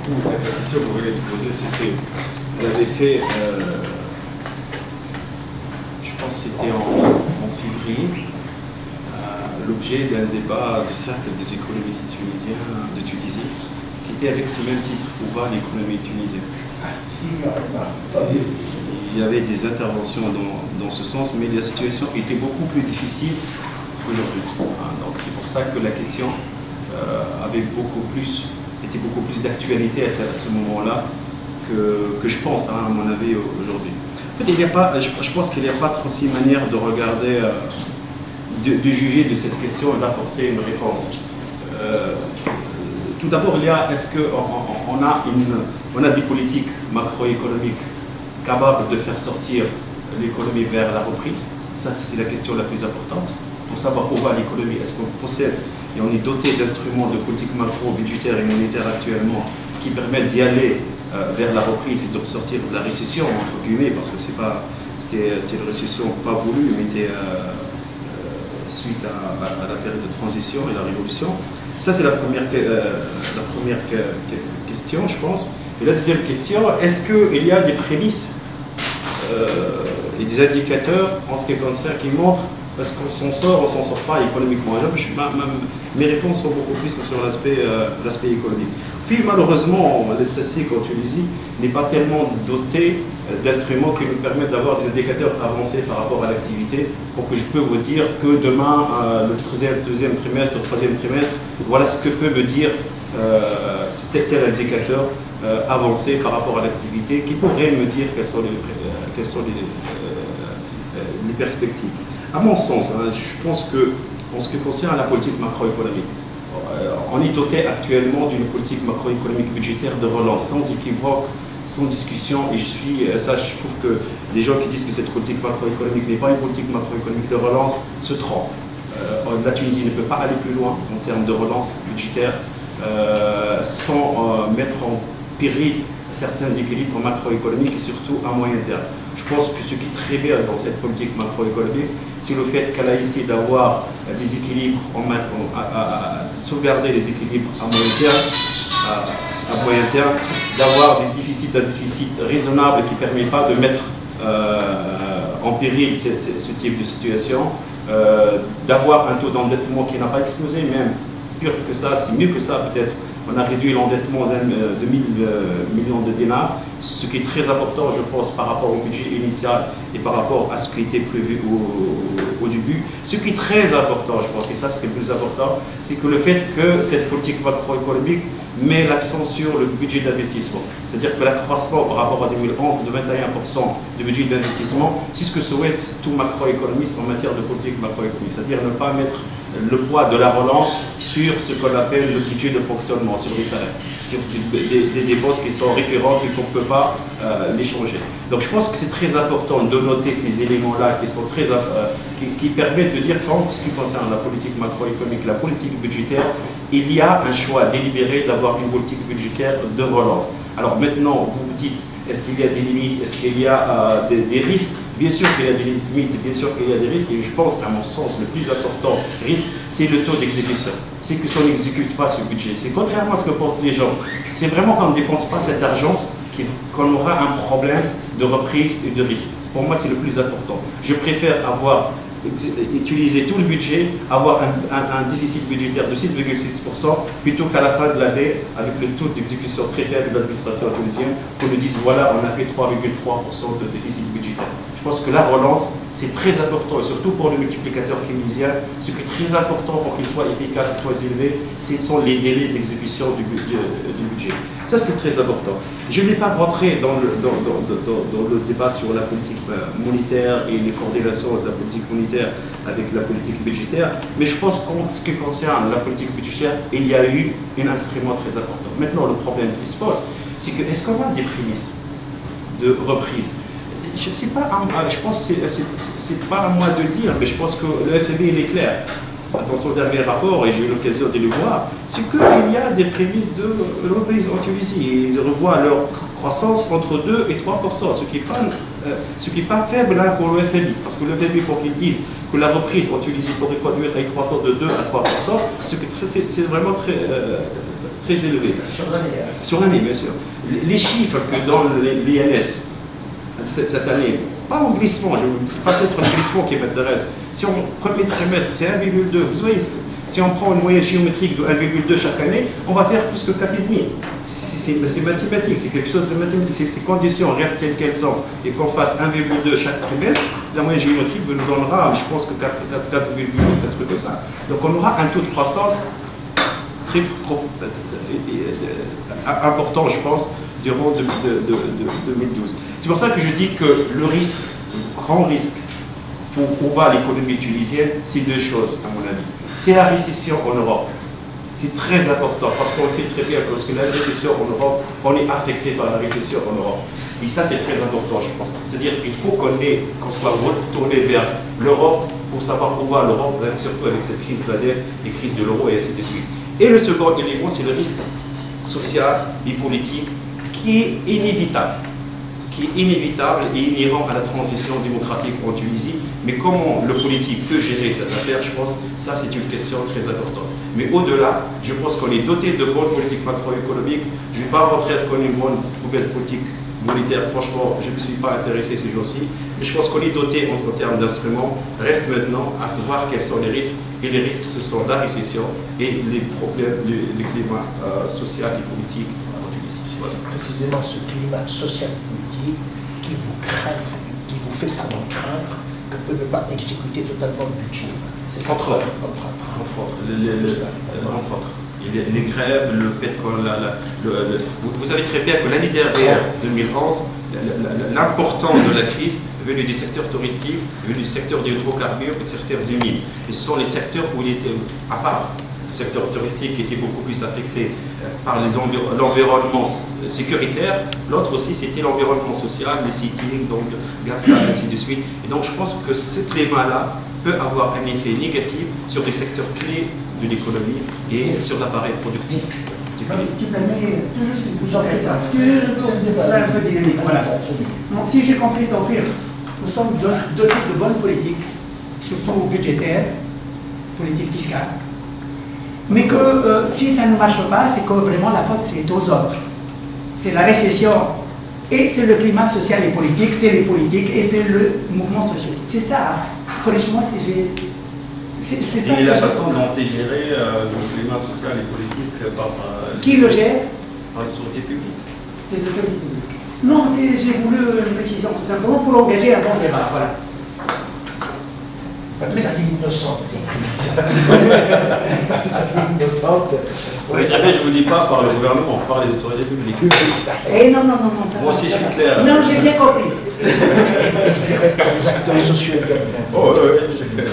La question que vous voulez te poser, c'était, elle avait fait, je pense que c'était en février, l'objet d'un débat du cercle des économistes tunisiens de Tunisie, qui était avec ce même titre, où va l'économie tunisienne. Il y avait des interventions dans ce sens, mais la situation était beaucoup plus difficile qu'aujourd'hui. Donc c'est pour ça que la question était beaucoup plus d'actualité à ce moment-là que je pense, à mon avis, aujourd'hui. En fait, je pense qu'il n'y a pas 36 manières de regarder, de juger de cette question et d'apporter une réponse. Tout d'abord, est-ce qu'on a des politiques macroéconomiques capables de faire sortir l'économie vers la reprise? Ça, c'est la question la plus importante. Pour savoir où va l'économie, est-ce qu'on possède et on est doté d'instruments de politique macro-budgétaire et monétaire actuellement qui permettent d'y aller vers la reprise et de ressortir de la récession, entre guillemets, parce que c'était une récession pas voulue, mais était suite à la période de transition et la révolution. Ça, c'est la première question, je pense. Et la deuxième question, est-ce qu'il y a des prémices et des indicateurs en ce qui concerne qui montrent est-ce qu'on s'en sort, on s'en sort pas économiquement? Mes réponses sont beaucoup plus sur l'aspect économique. Puis malheureusement, les statistiques en Tunisie n'est pas tellement dotée d'instruments qui nous permettent d'avoir des indicateurs avancés par rapport à l'activité pour que je peux vous dire que demain, le deuxième trimestre, le troisième trimestre, voilà ce que peut me dire tel indicateur avancé par rapport à l'activité qui pourrait me dire quelles sont les perspectives. À mon sens, je pense que, en ce qui concerne la politique macroéconomique, on est doté actuellement d'une politique macroéconomique budgétaire de relance, sans équivoque, sans discussion, et je trouve que les gens qui disent que cette politique macroéconomique n'est pas une politique macroéconomique de relance se trompent. La Tunisie ne peut pas aller plus loin en termes de relance budgétaire sans mettre en péril certains équilibres macroéconomiques et surtout à moyen terme. Je pense que ce qui est très bien dans cette politique macroéconomique, c'est le fait qu'elle a essayé d'avoir des équilibres, sauvegarder les équilibres à moyen terme, d'avoir un déficit raisonnable qui ne permet pas de mettre en péril ce type de situation, d'avoir un taux d'endettement qui n'a pas explosé, même pire que ça, c'est mieux que ça peut-être. On a réduit l'endettement de 1000 millions de dinars, ce qui est très important, je pense, par rapport au budget initial et par rapport à ce qui était prévu au début. Ce qui est très important, je pense, et ça c'est le plus important, c'est que le fait que cette politique macroéconomique met l'accent sur le budget d'investissement. C'est-à-dire que l'accroissement par rapport à 2011 de 21% du budget d'investissement, c'est ce que souhaite tout macroéconomiste en matière de politique macroéconomique. C'est-à-dire ne pas mettre le poids de la relance sur ce qu'on appelle le budget de fonctionnement, sur les salaires, sur des dépenses qui sont récurrentes et qu'on ne peut pas les changer. Donc je pense que c'est très important de noter ces éléments-là qui permettent de dire qu'en ce qui concerne la politique macroéconomique, la politique budgétaire, il y a un choix délibéré d'avoir une politique budgétaire de relance. Alors maintenant, vous me dites, est-ce qu'il y a des limites, est-ce qu'il y a des risques? Bien sûr qu'il y a des limites, bien sûr qu'il y a des risques, et je pense qu'à mon sens, le plus important risque, c'est le taux d'exécution. C'est que si on n'exécute pas ce budget, c'est contrairement à ce que pensent les gens, c'est vraiment quand on ne dépense pas cet argent qu'on aura un problème de reprise et de risque. Pour moi, c'est le plus important. Je préfère utiliser tout le budget, avoir un déficit budgétaire de 6,6% plutôt qu'à la fin de l'année, avec le taux d'exécution très faible de l'administration tunisienne, qu'on nous dise voilà, on a fait 3,3% de déficit budgétaire. Je pense que la relance, c'est très important, et surtout pour le multiplicateur keynésien, ce qui est très important pour qu'il soit efficace et soit élevé, ce sont les délais d'exécution du budget. Ça, c'est très important. Je n'ai pas rentré dans le débat sur la politique monétaire et les coordinations de la politique monétaire avec la politique budgétaire, mais je pense qu'en ce qui concerne la politique budgétaire, il y a eu un instrument très important. Maintenant, le problème qui se pose, c'est que est-ce qu'on a des prémices de reprise? Je ne sais pas, je pense que ce n'est pas à moi de le dire, mais je pense que le FMI il est clair. Dans son dernier rapport, et j'ai eu l'occasion de le voir, c'est qu'il y a des prémices de reprise en Tunisie. Ils revoient leur croissance entre 2 et 3%, ce qui n'est pas faible pour le FMI. Parce que le FMI, pour qu'ils disent que la reprise en Tunisie pourrait conduire à une croissance de 2 à 3%, c'est vraiment très élevé. Sur l'année. Sur l'année, bien sûr. Les chiffres que donne l'INS cette année, pas en glissement, c'est pas peut-être le glissement qui m'intéresse. Si on premier trimestre, c'est 1,2. Vous voyez, si on prend une moyenne géométrique de 1,2 chaque année, on va faire plus que 4,5. C'est mathématique, c'est quelque chose de mathématique. Si ces conditions restent telles qu'elles sont et qu'on fasse 1,2 chaque trimestre, la moyenne géométrique nous donnera, je pense que 4,8, un truc comme ça. Donc on aura un taux de croissance très important, je pense, durant 2012. C'est pour ça que je dis que le risque, le grand risque pour où va l'économie tunisienne, c'est deux choses, à mon avis. C'est la récession en Europe. C'est très important parce qu'on sait très bien que lorsque la récession en Europe, on est affecté par la récession en Europe. Et ça, c'est très important, je pense. C'est-à-dire qu'il faut qu'on soit retourné vers l'Europe pour savoir où va l'Europe, surtout avec cette crise de la dette, les crises de l'euro et ainsi de suite. Et le second élément, c'est le risque social et politique qui est inévitable et inhérent à la transition démocratique en Tunisie. Mais comment le politique peut gérer cette affaire, je pense que ça c'est une question très importante. Mais au-delà, je pense qu'on est doté de bonnes politiques macroéconomiques. Je ne vais pas rentrer à ce qu'on ait une bonne ou mauvaise politique monétaire. Franchement, je ne me suis pas intéressé ces jours-ci. Mais je pense qu'on est doté en termes d'instruments. Reste maintenant à savoir quels sont les risques. Et les risques, ce sont la récession et les problèmes, le climat social et politique en Tunisie. C'est précisément ce climat social et politique qui vous fait craindre que peut ne pas exécuter totalement le budget. C'est ça. Entre autres. Les grèves, le fait que vous savez très bien que l'année dernière, 2011, l'important de la crise venu du secteur touristique, venu du secteur des hydrocarbures et du secteur des mines. Et ce sont les secteurs où il était, à part le secteur touristique qui était beaucoup plus affecté par l'environnement sécuritaire, l'autre aussi c'était l'environnement social, les sittings, donc Garça, et ainsi de suite. Et donc je pense que ce climat-là peut avoir un effet négatif sur les secteurs clés de l'économie et sur l'appareil productif. Tu permets tout juste une couche c'est un peu dynamique. Voilà. Si j'ai compris ton film, nous sommes dotés de bonnes politiques, surtout budgétaires, politique fiscale. Mais que si ça ne marche pas, c'est que vraiment la faute c'est aux autres. C'est la récession et c'est le climat social et politique, c'est les politiques et c'est le mouvement social. C'est ça. Corrige-moi si j'ai. C'est ça. Et la façon dont est géré le climat social et politique par. Qui le gère? Par les autorités publiques. Les autorités publiques. Non, j'ai voulu une précision tout simplement pour engager un bon débat. Voilà. Pas tout à fait innocente. Pas tout à fait innocente. Oui, très bien, je ne vous dis pas par le gouvernement, par les autorités publiques. Eh non. Ça moi aussi, je suis clair. Non, j'ai bien compris. Je dirais par les acteurs sociaux également. Oh, oui.